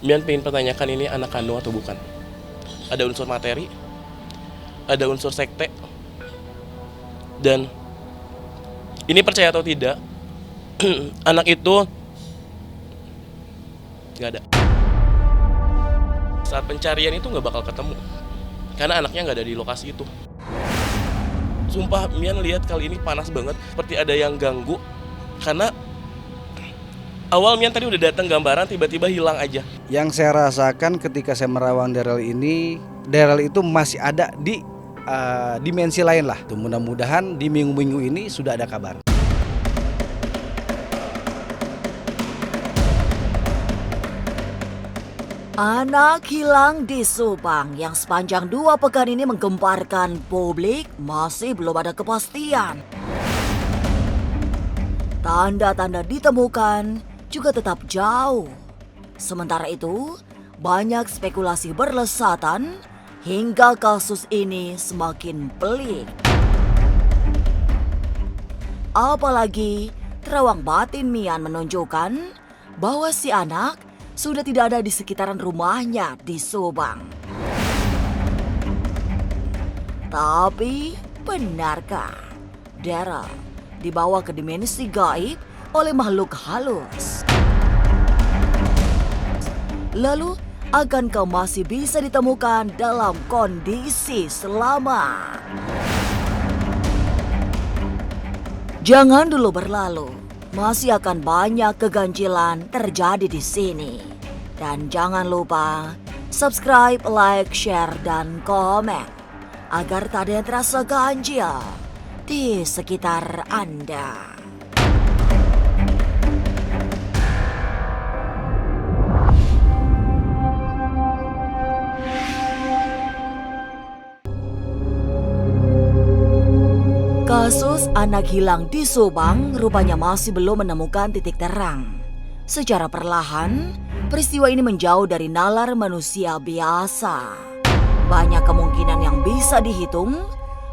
Mian pengen pertanyakan ini anak kandung atau bukan. Ada unsur materi, ada unsur sekte, dan ini percaya atau tidak, anak itu nggak ada. Saat pencarian itu nggak bakal ketemu, karena anaknya nggak ada di lokasi itu. Sumpah, Mian lihat kali ini panas banget, seperti ada yang ganggu. Karena awal Mian tadi udah datang gambaran, tiba-tiba hilang aja. Yang saya rasakan ketika saya merawang Daryl ini, Daryl itu masih ada di dimensi lain lah. Mudah-mudahan di minggu-minggu ini sudah ada kabar. Anak hilang di Subang yang sepanjang 2 pekan ini menggemparkan publik masih belum ada kepastian. Tanda-tanda ditemukan juga tetap jauh. Sementara itu, banyak spekulasi berlesatan hingga kasus ini semakin pelik. Apalagi terawang batin Mian menunjukkan bahwa si anak sudah tidak ada di sekitaran rumahnya di Subang. Tapi benarkah Daryl dibawa ke dimensi gaib oleh makhluk halus? Lalu, akankah masih bisa ditemukan dalam kondisi selamat? Jangan dulu berlalu. Masih akan banyak keganjilan terjadi di sini. Dan jangan lupa subscribe, like, share, dan komen agar tak ada yang terasa ganjil di sekitar Anda. Kasus anak hilang di Subang rupanya masih belum menemukan titik terang. Secara perlahan, peristiwa ini menjauh dari nalar manusia biasa. Banyak kemungkinan yang bisa dihitung,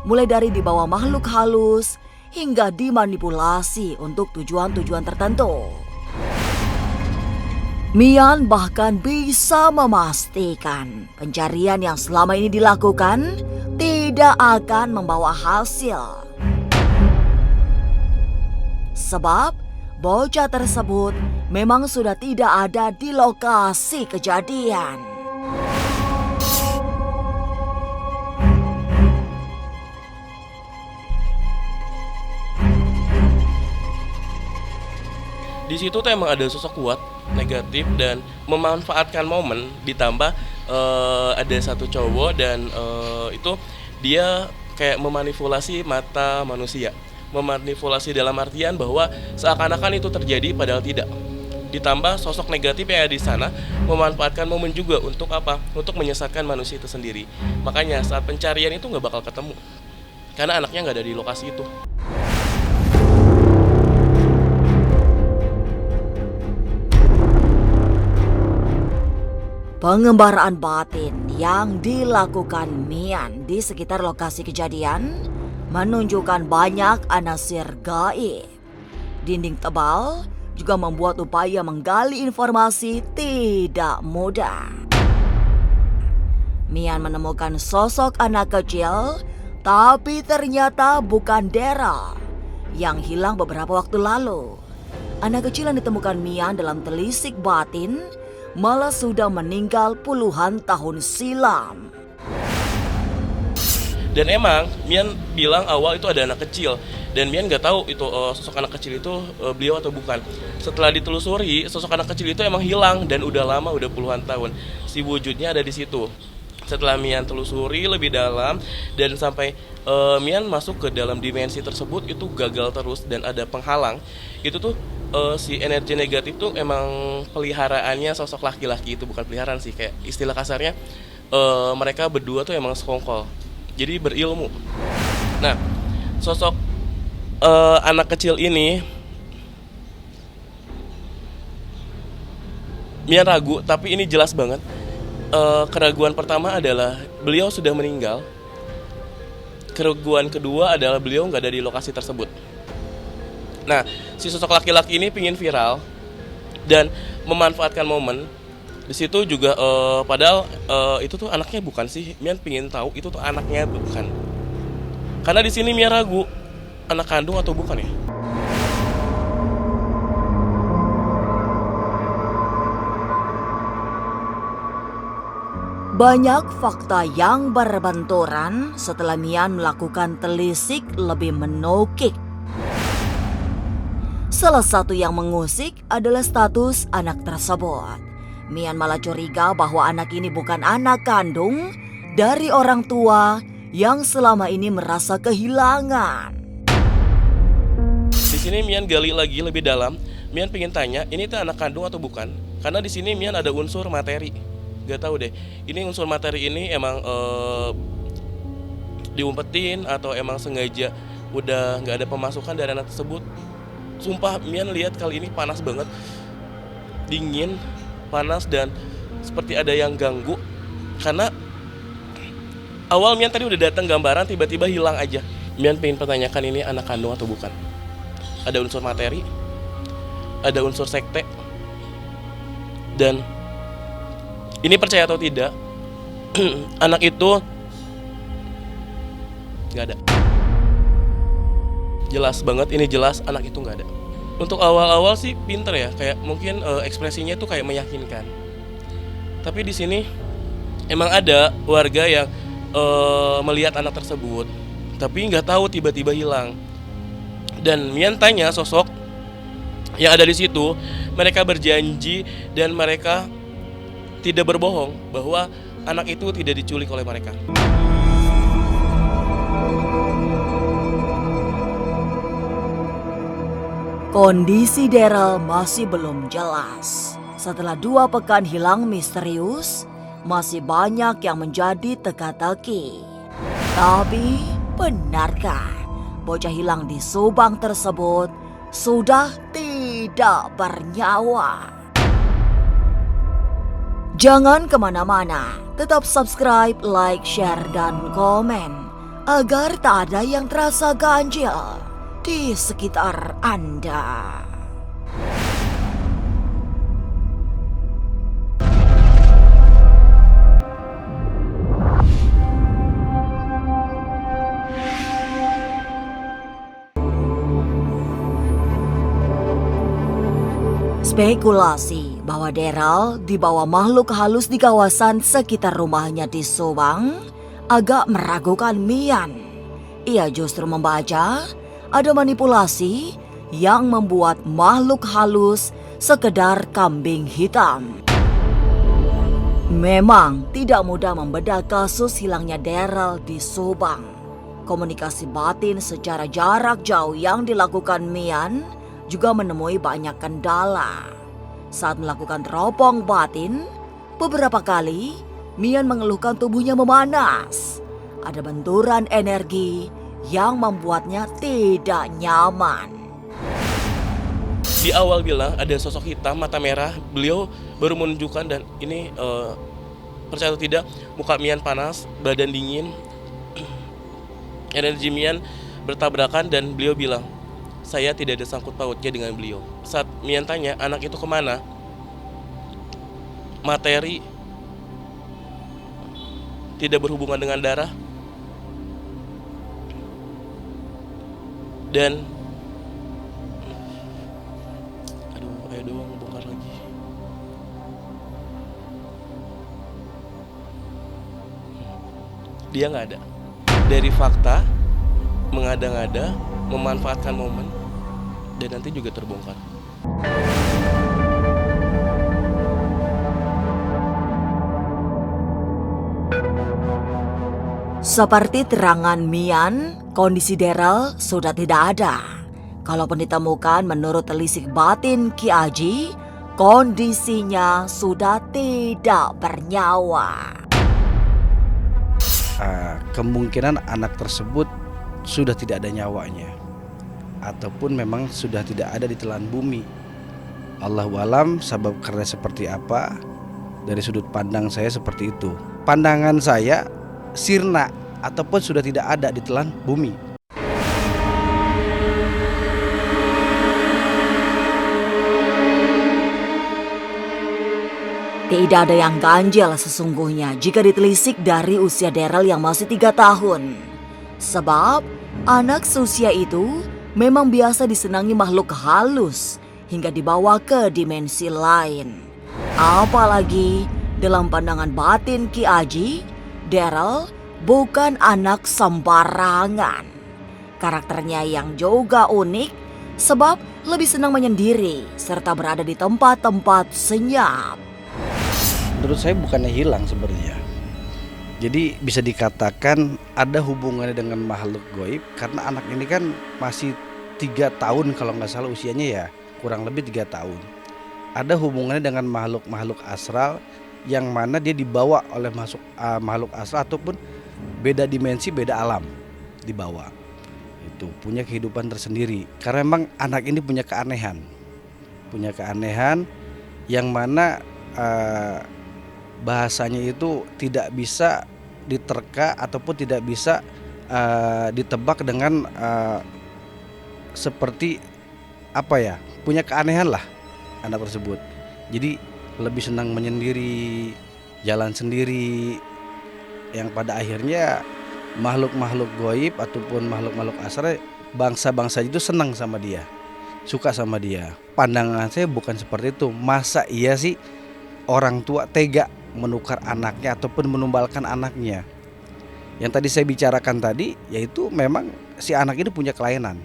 mulai dari dibawa makhluk halus hingga dimanipulasi untuk tujuan-tujuan tertentu. Mian bahkan bisa memastikan pencarian yang selama ini dilakukan tidak akan membawa hasil. Sebab bocah tersebut memang sudah tidak ada di lokasi kejadian. Di situ tuh emang ada sosok kuat, negatif, dan memanfaatkan momen. Ditambah ada satu cowok dan itu dia kayak memanipulasi mata manusia. Memanipulasi dalam artian bahwa seakan-akan itu terjadi padahal tidak. Ditambah sosok negatif yang ada di sana memanfaatkan momen juga untuk apa? Untuk menyesatkan manusia itu sendiri. Makanya saat pencarian itu nggak bakal ketemu, karena anaknya nggak ada di lokasi itu. Pengembaraan batin yang dilakukan Mian di sekitar lokasi kejadian menunjukkan banyak anasir gaib. Dinding tebal juga membuat upaya menggali informasi tidak mudah. Mian menemukan sosok anak kecil, tapi ternyata bukan Daryl yang hilang beberapa waktu lalu. Anak kecil yang ditemukan Mian dalam telisik batin malah sudah meninggal puluhan tahun silam. Dan emang Mian bilang awal itu ada anak kecil, dan Mian nggak tahu itu sosok anak kecil itu beliau atau bukan. Setelah ditelusuri, sosok anak kecil itu emang hilang dan udah lama, udah puluhan tahun. Si wujudnya ada di situ. Setelah Mian telusuri lebih dalam dan sampai Mian masuk ke dalam dimensi tersebut, itu gagal terus dan ada penghalang. Itu tuh si energi negatif tuh emang peliharaannya sosok laki-laki, itu bukan peliharaan sih, kayak istilah kasarnya mereka berdua tuh emang sekongkol. Jadi berilmu. Nah, sosok anak kecil ini Mian ragu, tapi ini jelas banget. Keraguan pertama adalah beliau sudah meninggal. Keraguan kedua adalah beliau nggak ada di lokasi tersebut. Nah, si sosok laki-laki ini pingin viral dan memanfaatkan momen Di situ juga padahal itu tuh anaknya bukan sih. Mian pingin tahu itu tuh anaknya bukan. Karena di sini Mian ragu anak kandung atau bukan ya. Banyak fakta yang berbenturan setelah Mian melakukan telisik lebih menukik. Salah satu yang mengusik adalah status anak tersebut. Mian malah curiga bahwa anak ini bukan anak kandung dari orang tua yang selama ini merasa kehilangan. Di sini Mian gali lagi lebih dalam. Mian pengen tanya, ini tuh anak kandung atau bukan? Karena di sini Mian ada unsur materi. Gak tahu deh, ini unsur materi ini emang diumpetin atau emang sengaja udah nggak ada pemasukan dari anak tersebut. Sumpah Mian lihat kali ini panas banget, dingin, panas dan seperti ada yang ganggu. Karena awal Mian tadi udah datang gambaran tiba-tiba hilang aja. Mian pengen pertanyakan ini anak kandung atau bukan. Ada unsur materi, ada unsur sekte, dan ini percaya atau tidak, anak itu nggak ada. Jelas banget, ini jelas anak itu nggak ada. Untuk awal-awal sih pinter ya, kayak mungkin ekspresinya tuh kayak meyakinkan. Tapi di sini emang ada warga yang melihat anak tersebut, tapi nggak tahu tiba-tiba hilang. Dan Mian tanya sosok yang ada di situ, mereka berjanji dan mereka tidak berbohong bahwa anak itu tidak diculik oleh mereka. Kondisi Daryl masih belum jelas. Setelah 2 pekan hilang misterius, masih banyak yang menjadi teka-teki. Tapi, benarkah bocah hilang di Subang tersebut sudah tidak bernyawa? Jangan kemana-mana, tetap subscribe, like, share, dan komen agar tak ada yang terasa ganjil di sekitar Anda. Spekulasi bahwa Daryl dibawa makhluk halus di kawasan sekitar rumahnya di Subang agak meragukan Mian. Ia justru membaca ada manipulasi yang membuat makhluk halus sekedar kambing hitam. Memang tidak mudah membedah kasus hilangnya Daryl di Subang. Komunikasi batin secara jarak jauh yang dilakukan Mian juga menemui banyak kendala. Saat melakukan teropong batin, beberapa kali Mian mengeluhkan tubuhnya memanas. Ada benturan energi yang membuatnya tidak nyaman. Di awal bilang ada sosok hitam mata merah, beliau baru menunjukkan dan ini percaya atau tidak, muka Mian panas, badan dingin, energi Mian bertabrakan dan beliau bilang, saya tidak ada sangkut pautnya dengan beliau. Saat Mian tanya, anak itu kemana? Materi tidak berhubungan dengan darah. Dan ayo dong bongkar lagi. Dia nggak ada. Dari fakta, mengada-ngada, memanfaatkan momen, dan nanti juga terbongkar. Seperti terangan Mian, kondisi Daryl sudah tidak ada. Kalaupun ditemukan menurut telisik batin Ki Aji, kondisinya sudah tidak bernyawa. Kemungkinan anak tersebut sudah tidak ada nyawanya, ataupun memang sudah tidak ada di telan bumi. Allahu alam, sebab karena seperti apa, dari sudut pandang saya seperti itu. Pandangan saya sirna ataupun sudah tidak ada di telan bumi. Tidak ada yang ganjil sesungguhnya jika ditelisik dari usia Daryl yang masih 3 tahun. Sebab anak seusia itu memang biasa disenangi makhluk halus hingga dibawa ke dimensi lain. Apalagi dalam pandangan batin Ki Aji, Daryl bukan anak sembarangan. Karakternya yang juga unik sebab lebih senang menyendiri serta berada di tempat-tempat senyap. Menurut saya bukannya hilang sebenarnya. Jadi bisa dikatakan ada hubungannya dengan makhluk goib karena anak ini kan masih 3 tahun kalau nggak salah usianya ya, kurang lebih 3 tahun. Ada hubungannya dengan makhluk-makhluk astral yang mana dia dibawa oleh makhluk astral ataupun beda dimensi, beda alam dibawa. Itu punya kehidupan tersendiri karena memang anak ini punya keanehan yang mana bahasanya itu tidak bisa diterka ataupun tidak bisa ditebak dengan seperti apa ya, punya keanehan lah anak tersebut. Jadi lebih senang menyendiri, jalan sendiri, yang pada akhirnya makhluk-makhluk goib ataupun makhluk-makhluk astral, bangsa-bangsa itu senang sama dia, suka sama dia. Pandangan saya bukan seperti itu. Masa iya sih orang tua tega menukar anaknya ataupun menumbalkan anaknya? Yang tadi saya bicarakan tadi, yaitu memang si anak ini punya kelainan.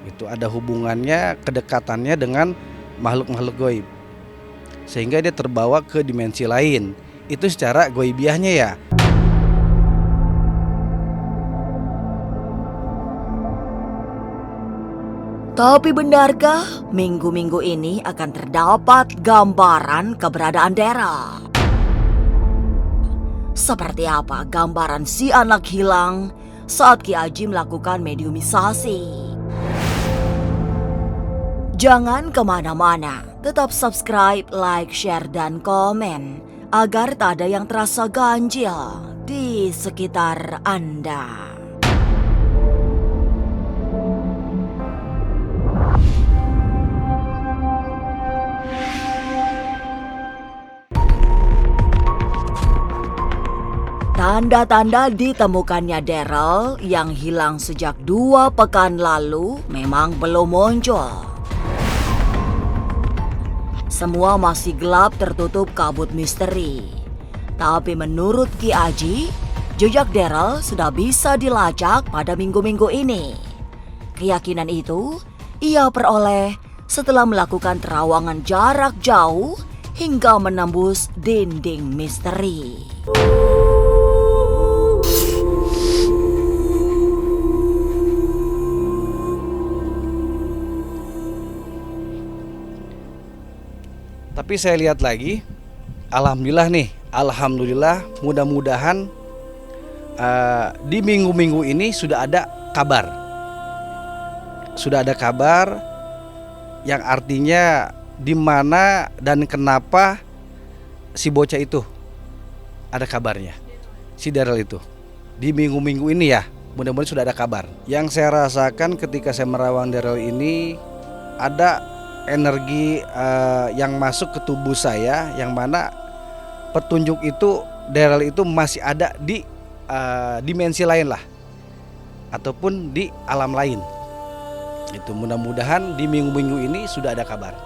Itu ada hubungannya, kedekatannya dengan makhluk-makhluk goib, sehingga dia terbawa ke dimensi lain. Itu secara goibiahnya ya. Tapi benarkah minggu-minggu ini akan terdapat gambaran keberadaan Daryl? Seperti apa gambaran si anak hilang saat Ki Aji melakukan mediumisasi? Jangan kemana-mana, tetap subscribe, like, share, dan komen agar tak ada yang terasa ganjil di sekitar Anda. Tanda-tanda ditemukannya Daryl yang hilang sejak 2 pekan lalu memang belum muncul. Semua masih gelap tertutup kabut misteri. Tapi menurut Ki Aji, jejak Daryl sudah bisa dilacak pada minggu-minggu ini. Keyakinan itu ia peroleh setelah melakukan terawangan jarak jauh hingga menembus dinding misteri. Tapi saya lihat lagi, alhamdulillah mudah-mudahan di minggu-minggu ini sudah ada kabar yang artinya di mana dan kenapa si bocah itu ada kabarnya, si Daryl itu di minggu-minggu ini ya, mudah-mudahan sudah ada kabar. Yang saya rasakan ketika saya merawang Daryl ini, ada energi yang masuk ke tubuh saya, yang mana petunjuk itu Daryl itu masih ada di dimensi lain lah, ataupun di alam lain. Itu mudah-mudahan di minggu-minggu ini sudah ada kabar.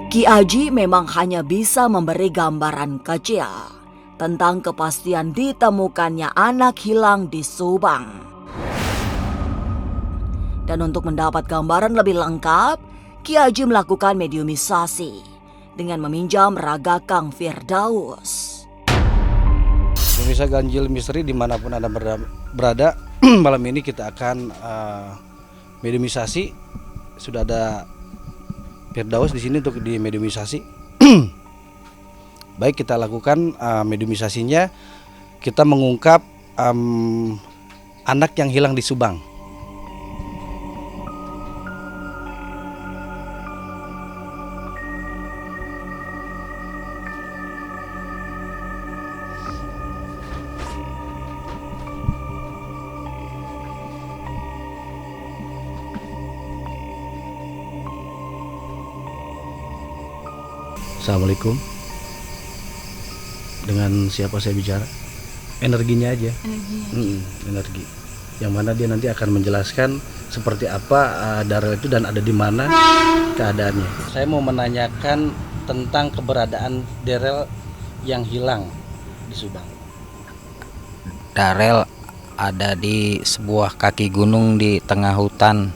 Ki Aji memang hanya bisa memberi gambaran kecil tentang kepastian ditemukannya anak hilang di Subang. Dan untuk mendapat gambaran lebih lengkap, Ki Aji melakukan mediumisasi dengan meminjam raga Kang Firdaus. Pemirsa Ganjil Misteri dimanapun Anda berada, malam ini kita akan mediumisasi. Sudah ada Firdaus di sini untuk dimediumisasi. Baik, kita lakukan mediumisasinya. Kita mengungkap anak yang hilang di Subang. Assalamualaikum. Dengan siapa saya bicara? Energinya aja. Energi. Yang mana dia nanti akan menjelaskan seperti apa Darel itu dan ada di mana keadaannya. Saya mau menanyakan tentang keberadaan Darel yang hilang di Subang. Darel ada di sebuah kaki gunung di tengah hutan.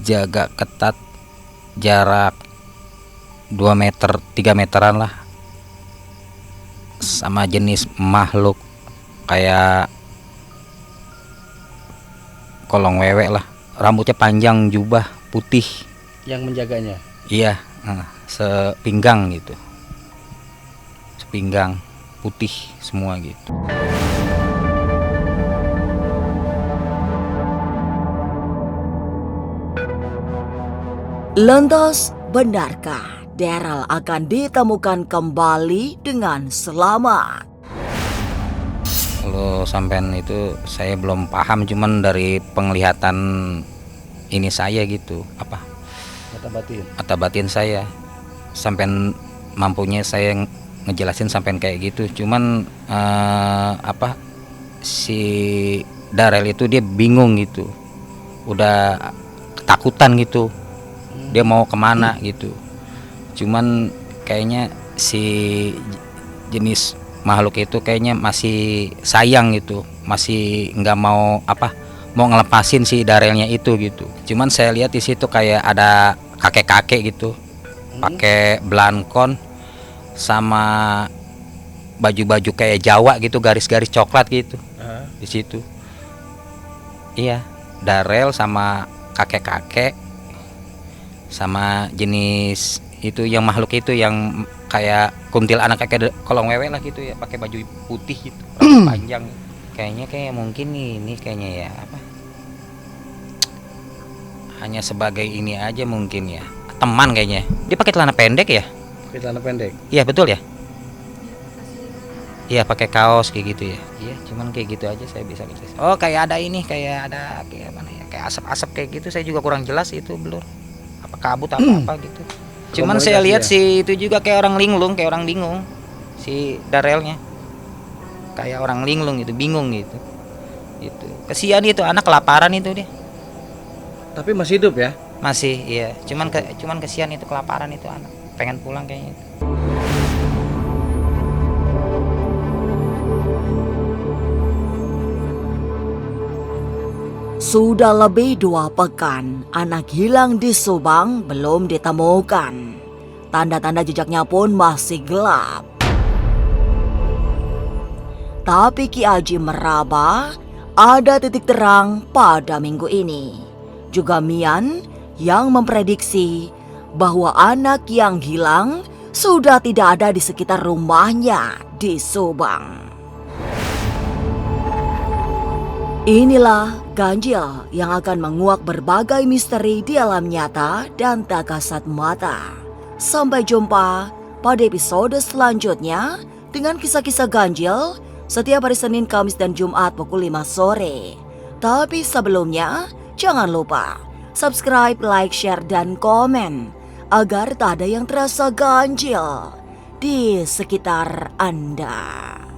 Dijaga ketat, jarak 2 meter 3 meteran lah, sama jenis makhluk kayak kolong wewe lah, rambutnya panjang, jubah putih. Yang menjaganya. Iya, sepinggang gitu, sepinggang putih semua gitu. Lantas, benarkah Darel akan ditemukan kembali dengan selamat? Kalau sampean itu saya belum paham, cuman dari penglihatan ini saya gitu, apa mata batin saya, sampean mampunya saya ngejelasin sampean kayak gitu. Cuman si Darel itu dia bingung gitu, udah ketakutan gitu, dia mau kemana gitu. Cuman kayaknya si jenis makhluk itu kayaknya masih sayang gitu, masih nggak mau mau ngelepasin si Darelnya itu gitu. Cuman saya lihat di situ kayak ada kakek-kakek gitu, pakai belangkon sama baju-baju kayak Jawa gitu, garis-garis coklat gitu di situ. Iya, Darel sama kakek-kakek sama jenis itu yang makhluk itu yang kayak kuntilanak, kayak kolong wewe lah gitu ya, pakai baju putih gitu, rambut panjang. Kayak mungkin ini kayaknya ya hanya sebagai ini aja mungkin ya, teman kayaknya. Dia pakai celana pendek ya? Pakai celana pendek. Iya betul ya? Iya pakai kaos kayak gitu ya. Iya, cuman kayak gitu aja saya bisa ngejelasin. Oh, kayak ada ini, kayak ada kayak mana ya? Kayak asap-asap kayak gitu, saya juga kurang jelas itu, Blur. Apa kabut apa gitu. Cuman saya lihat sih itu juga kayak orang linglung, kayak orang bingung. Si Darelnya. Kayak orang linglung gitu, bingung gitu. Gitu. Kesian itu anak kelaparan itu dia. Tapi masih hidup ya? Masih, iya. Cuman kesian itu, kelaparan itu anak. Pengen pulang kayaknya itu. Sudah lebih 2 pekan, anak hilang di Subang belum ditemukan. Tanda-tanda jejaknya pun masih gelap. Tapi Ki Aji meraba ada titik terang pada minggu ini. Juga Mian yang memprediksi bahwa anak yang hilang sudah tidak ada di sekitar rumahnya di Subang. Inilah ganjil yang akan menguak berbagai misteri di alam nyata dan tak kasat mata. Sampai jumpa pada episode selanjutnya dengan kisah-kisah ganjil setiap hari Senin, Kamis, dan Jumat pukul 5 sore. Tapi sebelumnya, jangan lupa subscribe, like, share, dan komen agar tak ada yang terasa ganjil di sekitar Anda.